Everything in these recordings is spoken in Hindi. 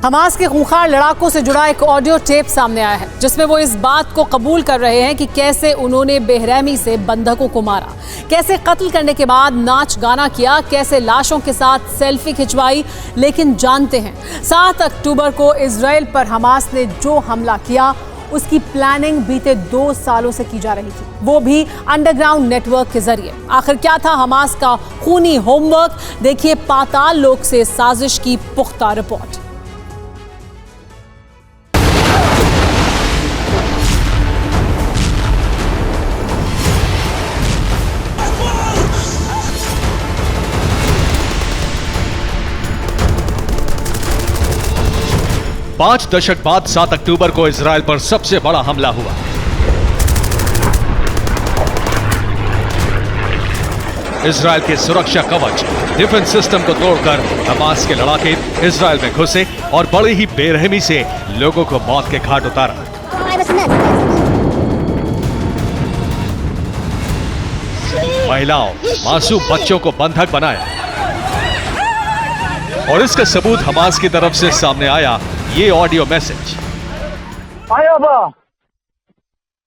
हमास के खूंखार लड़ाकों से जुड़ा एक ऑडियो टेप सामने आया है जिसमें वो इस बात को कबूल कर रहे हैं कि कैसे उन्होंने बेरहमी से बंधकों को मारा, कैसे कत्ल करने के बाद नाच गाना किया, कैसे लाशों के साथ सेल्फी खिंचवाई। लेकिन जानते हैं 7 अक्टूबर को इजराइल पर हमास ने जो हमला किया उसकी प्लानिंग बीते 2 सालों से की जा रही थी, वो भी अंडरग्राउंड नेटवर्क के जरिए। आखिर क्या था हमास का खूनी होमवर्क? देखिए पाताल लोक से साजिश की पुख्ता रिपोर्ट। पांच दशक बाद 7 अक्टूबर को इजराइल पर सबसे बड़ा हमला हुआ। इजराइल के सुरक्षा कवच डिफेंस सिस्टम को तोड़कर हमास के लड़ाके इजराइल में घुसे और बड़ी ही बेरहमी से लोगों को मौत के घाट उतारा। महिलाओं, मासूम बच्चों को बंधक बनाया और इसका सबूत हमास की तरफ से सामने आया ये ऑडियो मैसेज।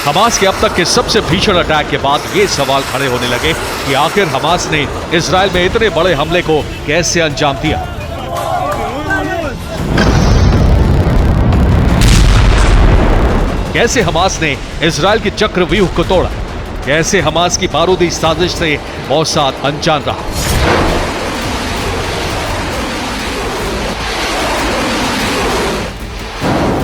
हमास के अब तक के सबसे भीषण अटैक के बाद ये सवाल खड़े होने लगे कि आखिर हमास ने इजराइल में इतने बड़े हमले को कैसे अंजाम दिया। कैसे हमास ने इजराइल की चक्रव्यूह को तोड़ा, कैसे हमास की बारूदी साजिश से मौसाद अनजान रहा।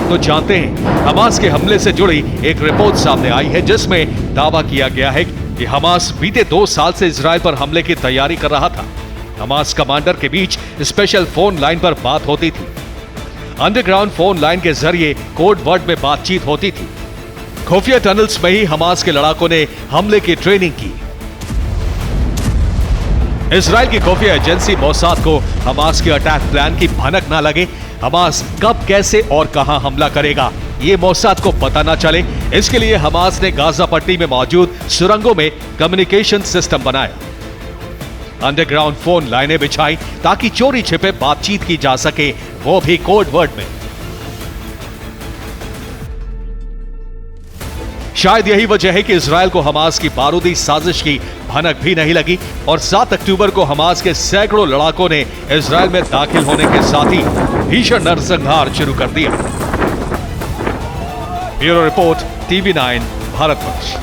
तो जानते हैं हमास के हमले से जुड़ी एक रिपोर्ट सामने आई है जिसमें दावा किया गया है कि हमास बीते 2 साल से इजराइल पर हमले की तैयारी कर रहा था। हमास कमांडर के बीच स्पेशल फोन लाइन पर बात होती थी। अंडरग्राउंड फोन लाइन के जरिए कोड वर्ड में बातचीत होती थी। खुफिया टनल्स में ही हमास के लड़ाकों ने हमले की ट्रेनिंग की। इजराइल की खुफिया एजेंसी मोसाद को हमास के अटैक प्लान की भनक ना लगे, हमास कब, कैसे और कहां हमला करेगा ये मोसाद को पता ना चले, इसके लिए हमास ने गाजा पट्टी में मौजूद सुरंगों में कम्युनिकेशन सिस्टम बनाया। अंडरग्राउंड फोन लाइनें बिछाई ताकि चोरी छिपे बातचीत की जा सके, वो भी कोड वर्ड में। शायद यही वजह है कि इजराइल को हमास की बारूदी साजिश की भनक भी नहीं लगी और 7 अक्टूबर को हमास के सैकड़ों लड़ाकों ने इजराइल में दाखिल होने के साथ ही भीषण नरसंहार शुरू कर दिया। Bureau report, TV9 Bharatvarsh.